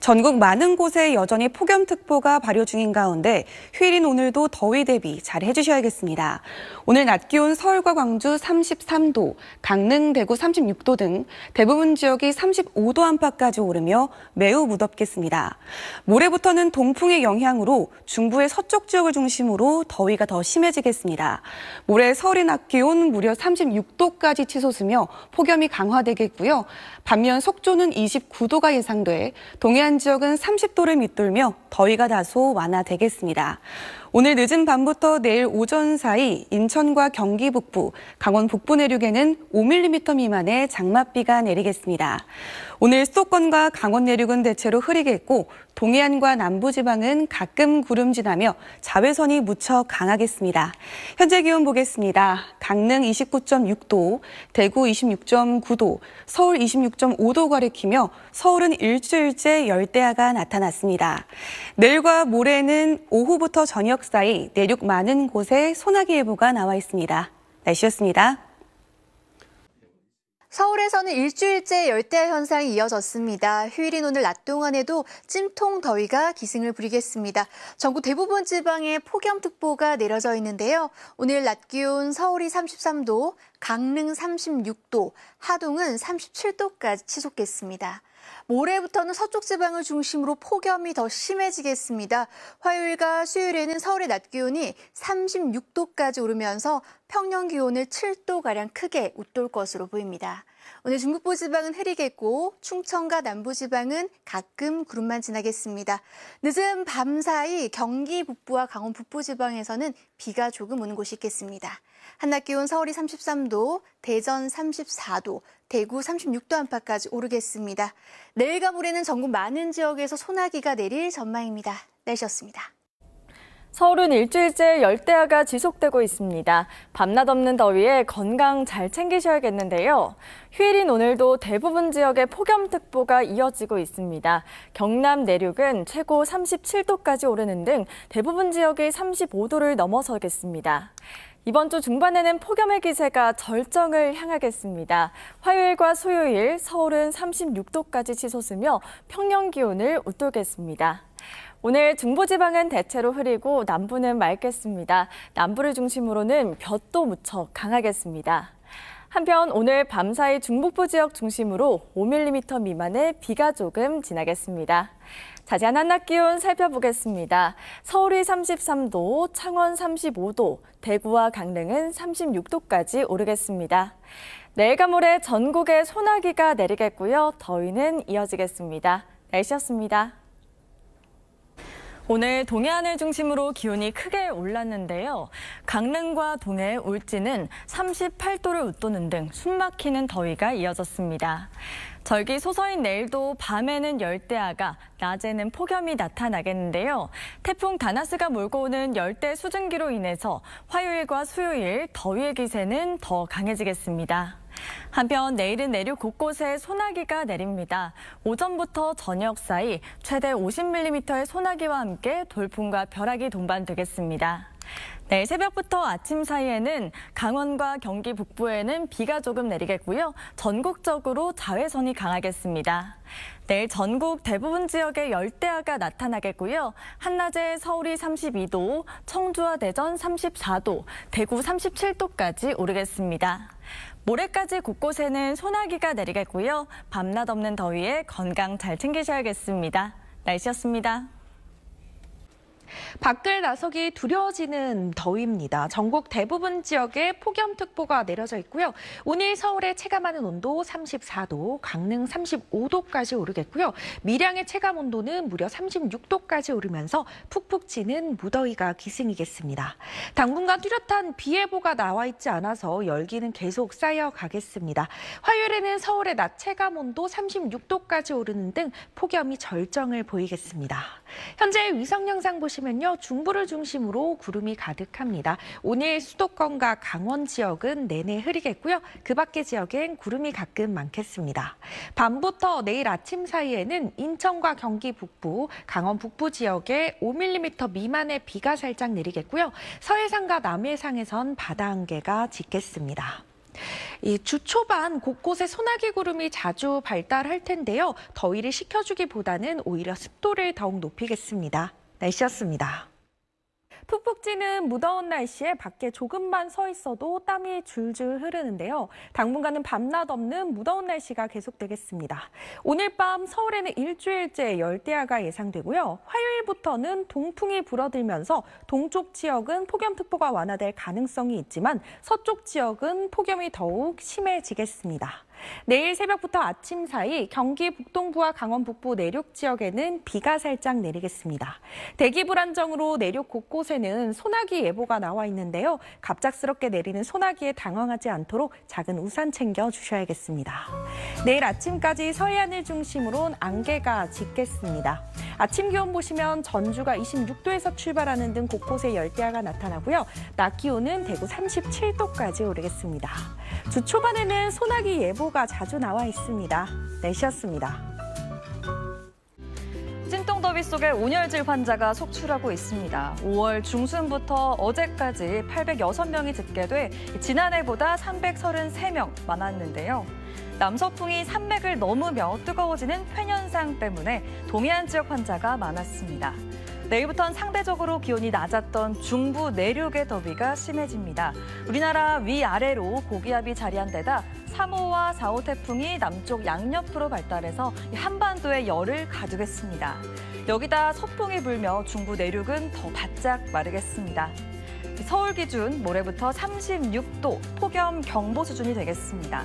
전국 많은 곳에 여전히 폭염특보가 발효 중인 가운데 휴일인 오늘도 더위 대비 잘 해주셔야겠습니다. 오늘 낮 기온 서울과 광주 33도, 강릉, 대구 36도 등 대부분 지역이 35도 안팎까지 오르며 매우 무덥겠습니다. 모레부터는 동풍의 영향으로 중부의 서쪽 지역을 중심으로 더위가 더 심해지겠습니다. 모레 서울의 낮 기온 무려 36도까지 치솟으며 폭염이 강화되겠고요. 반면 속초는 29도가 예상돼 동해안 지역은 30도를 밑돌며 더위가 다소 완화되겠습니다. 오늘 늦은 밤부터 내일 오전 사이 인천과 경기 북부, 강원 북부 내륙에는 5mm 미만의 장맛비가 내리겠습니다. 오늘 수도권과 강원 내륙은 대체로 흐리겠고 동해안과 남부지방은 가끔 구름 지나며 자외선이 무척 강하겠습니다. 현재 기온 보겠습니다. 강릉 29.6도, 대구 26.9도, 서울 26.5도 가리키며 서울은 일주일째 열대야가 나타났습니다. 내일과 모레는 오후부터 저녁 사이 내륙 많은 곳에 소나기 예보가 나와 있습니다. 날씨였습니다. 서울에서는 일주일째 열대야 현상이 이어졌습니다. 휴일인 오늘 낮 동안에도 찜통 더위가 기승을 부리겠습니다. 전국 대부분 지방에 폭염특보가 내려져 있는데요. 오늘 낮 기온 서울이 33도, 강릉 36도, 하동은 37도까지 치솟겠습니다. 모레부터는 서쪽 지방을 중심으로 폭염이 더 심해지겠습니다. 화요일과 수요일에는 서울의 낮 기온이 36도까지 오르면서 평년 기온을 7도가량 크게 웃돌 것으로 보입니다. 오늘 중북부 지방은 흐리겠고 충청과 남부지방은 가끔 구름만 지나겠습니다. 늦은 밤 사이 경기 북부와 강원 북부 지방에서는 비가 조금 오는 곳이 있겠습니다. 한낮 기온 서울이 33도, 대전 34도, 대구 36도 안팎까지 오르겠습니다. 내일과 모레는 전국 많은 지역에서 소나기가 내릴 전망입니다. 날씨였습니다. 서울은 일주일째 열대야가 지속되고 있습니다. 밤낮 없는 더위에 건강 잘 챙기셔야겠는데요. 휴일인 오늘도 대부분 지역에 폭염특보가 이어지고 있습니다. 경남 내륙은 최고 37도까지 오르는 등 대부분 지역이 35도를 넘어서겠습니다. 이번 주 중반에는 폭염의 기세가 절정을 향하겠습니다. 화요일과 수요일 서울은 36도까지 치솟으며 평년 기온을 웃돌겠습니다. 오늘 중부지방은 대체로 흐리고 남부는 맑겠습니다. 남부를 중심으로는 볕도 무척 강하겠습니다. 한편 오늘 밤사이 중북부 지역 중심으로 5mm 미만의 비가 조금 지나겠습니다. 자세한 한낮 기온 살펴보겠습니다. 서울이 33도, 창원 35도, 대구와 강릉은 36도까지 오르겠습니다. 내일과 모레 전국에 소나기가 내리겠고요. 더위는 이어지겠습니다. 날씨였습니다. 오늘 동해안을 중심으로 기온이 크게 올랐는데요. 강릉과 동해, 울진은 38도를 웃도는 등 숨막히는 더위가 이어졌습니다. 절기 소서인 내일도 밤에는 열대야가, 낮에는 폭염이 나타나겠는데요. 태풍 다나스가 몰고 오는 열대 수증기로 인해서 화요일과 수요일 더위의 기세는 더 강해지겠습니다. 한편 내일은 내륙 곳곳에 소나기가 내립니다. 오전부터 저녁 사이 최대 50mm의 소나기와 함께 돌풍과 벼락이 동반되겠습니다. 내일 새벽부터 아침 사이에는 강원과 경기 북부에는 비가 조금 내리겠고요. 전국적으로 자외선이 강하겠습니다. 내일 전국 대부분 지역에 열대야가 나타나겠고요. 한낮에 서울이 32도, 청주와 대전 34도, 대구 37도까지 오르겠습니다. 모레까지 곳곳에는 소나기가 내리겠고요. 밤낮 없는 더위에 건강 잘 챙기셔야겠습니다. 날씨였습니다. 밖을 나서기 두려워지는 더위입니다. 전국 대부분 지역에 폭염특보가 내려져 있고요. 오늘 서울의 체감하는 온도 34도, 강릉 35도까지 오르겠고요. 밀양의 체감 온도는 무려 36도까지 오르면서 푹푹 찌는 무더위가 기승이겠습니다. 당분간 뚜렷한 비 예보가 나와 있지 않아서 열기는 계속 쌓여가겠습니다. 화요일에는 서울의 낮 체감 온도 36도까지 오르는 등 폭염이 절정을 보이겠습니다. 현재 위성 영상 보시면요. 중부를 중심으로 구름이 가득합니다. 오늘 수도권과 강원 지역은 내내 흐리겠고요. 그 밖의 지역엔 구름이 가끔 많겠습니다. 밤부터 내일 아침 사이에는 인천과 경기 북부, 강원 북부 지역에 5mm 미만의 비가 살짝 내리겠고요. 서해상과 남해상에선 바다 안개가 짙겠습니다. 이 주 초반 곳곳에 소나기 구름이 자주 발달할 텐데요. 더위를 식혀주기보다는 오히려 습도를 더욱 높이겠습니다. 날씨였습니다. 푹푹 찌는 무더운 날씨에 밖에 조금만 서 있어도 땀이 줄줄 흐르는데요. 당분간은 밤낮 없는 무더운 날씨가 계속되겠습니다. 오늘 밤 서울에는 일주일째 열대야가 예상되고요. 화요일부터는 동풍이 불어들면서 동쪽 지역은 폭염특보가 완화될 가능성이 있지만 서쪽 지역은 폭염이 더욱 심해지겠습니다. 내일 새벽부터 아침 사이 경기 북동부와 강원 북부 내륙 지역에는 비가 살짝 내리겠습니다. 대기 불안정으로 내륙 곳곳에는 소나기 예보가 나와 있는데요. 갑작스럽게 내리는 소나기에 당황하지 않도록 작은 우산 챙겨 주셔야겠습니다. 내일 아침까지 서해안을 중심으로 안개가 짙겠습니다. 아침 기온 보시면 전주가 26도에서 출발하는 등 곳곳에 열대야가 나타나고요. 낮 기온은 대구 37도까지 오르겠습니다. 주 초반에는 소나기 예보가 자주 나와 있습니다. 날씨였습니다. 찐통더위 속에 온열질 환자가 속출하고 있습니다. 5월 중순부터 어제까지 806명이 집계돼 지난해보다 333명 많았는데요. 남서풍이 산맥을 넘으며 뜨거워지는 팬현상 때문에 동해안 지역 환자가 많았습니다. 내일부터는 상대적으로 기온이 낮았던 중부 내륙의 더위가 심해집니다. 우리나라 위아래로 고기압이 자리한 데다 3호와 4호 태풍이 남쪽 양옆으로 발달해서 한반도에 열을 가두겠습니다. 여기다 서풍이 불며 중부 내륙은 더 바짝 마르겠습니다. 서울 기준 모레부터 36도 폭염 경보 수준이 되겠습니다.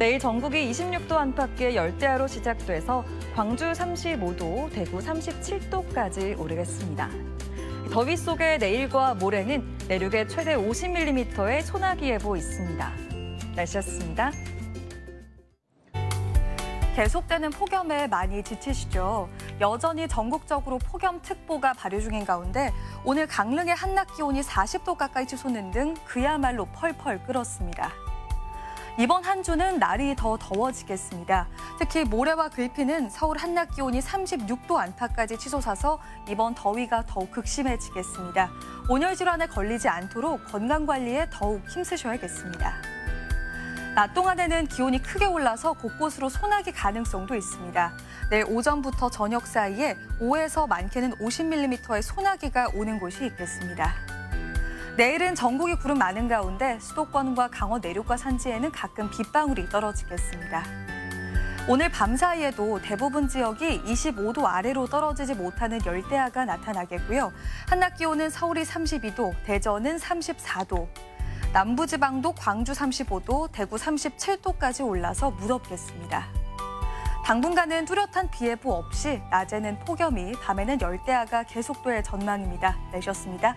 내일 전국이 26도 안팎의 열대야로 시작돼서 광주 35도, 대구 37도까지 오르겠습니다. 더위 속에 내일과 모레는 내륙에 최대 50mm의 소나기 예보 있습니다. 날씨였습니다. 계속되는 폭염에 많이 지치시죠? 여전히 전국적으로 폭염특보가 발효 중인 가운데 오늘 강릉의 한낮 기온이 40도 가까이 치솟는 등 그야말로 펄펄 끓었습니다. 이번 한 주는 날이 더 더워지겠습니다. 특히 모레와 글피는 서울 한낮 기온이 36도 안팎까지 치솟아서 이번 더위가 더욱 극심해지겠습니다. 온열 질환에 걸리지 않도록 건강관리에 더욱 힘쓰셔야겠습니다. 낮 동안에는 기온이 크게 올라서 곳곳으로 소나기 가능성도 있습니다. 내일 오전부터 저녁 사이에 5에서 많게는 50mm의 소나기가 오는 곳이 있겠습니다. 내일은 전국이 구름 많은 가운데 수도권과 강원 내륙과 산지에는 가끔 빗방울이 떨어지겠습니다. 오늘 밤 사이에도 대부분 지역이 25도 아래로 떨어지지 못하는 열대야가 나타나겠고요. 한낮 기온은 서울이 32도, 대전은 34도, 남부지방도 광주 35도, 대구 37도까지 올라서 무덥겠습니다. 당분간은 뚜렷한 비 예보 없이 낮에는 폭염이, 밤에는 열대야가 계속될 전망입니다. 날씨였습니다.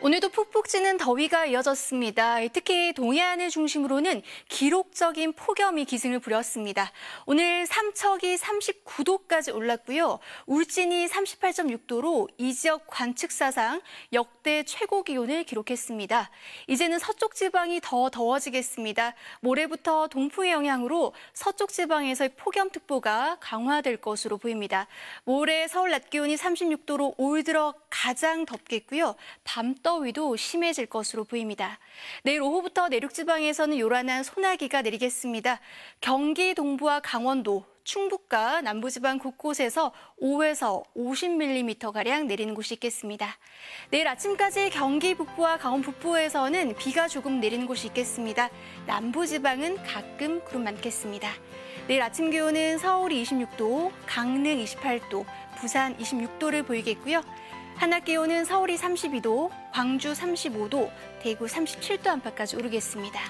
오늘도 푹푹 찌는 더위가 이어졌습니다. 특히 동해안을 중심으로는 기록적인 폭염이 기승을 부렸습니다. 오늘 삼척이 39도까지 올랐고요. 울진이 38.6도로 이 지역 관측사상 역대 최고 기온을 기록했습니다. 이제는 서쪽 지방이 더 더워지겠습니다. 모레부터 동풍의 영향으로 서쪽 지방에서의 폭염특보가 강화될 것으로 보입니다. 모레 서울 낮 기온이 36도로 올 들어 가장 덥겠고요. 밤더위도 심해질 것으로 보입니다. 내일 오후부터 내륙 지방에서는 요란한 소나기가 내리겠습니다. 경기 동부와 강원도, 충북과 남부지방 곳곳에서 5에서 50mm가량 내리는 곳이 있겠습니다. 내일 아침까지 경기 북부와 강원 북부에서는 비가 조금 내리는 곳이 있겠습니다. 남부지방은 가끔 구름 많겠습니다. 내일 아침 기온은 서울이 26도, 강릉 28도, 부산 26도를 보이겠고요. 한낮 기온은 서울이 32도, 광주 35도, 대구 37도 안팎까지 오르겠습니다.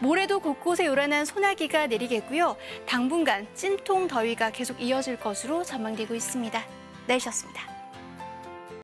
모레도 곳곳에 요란한 소나기가 내리겠고요. 당분간 찜통 더위가 계속 이어질 것으로 전망되고 있습니다. 날씨였습니다.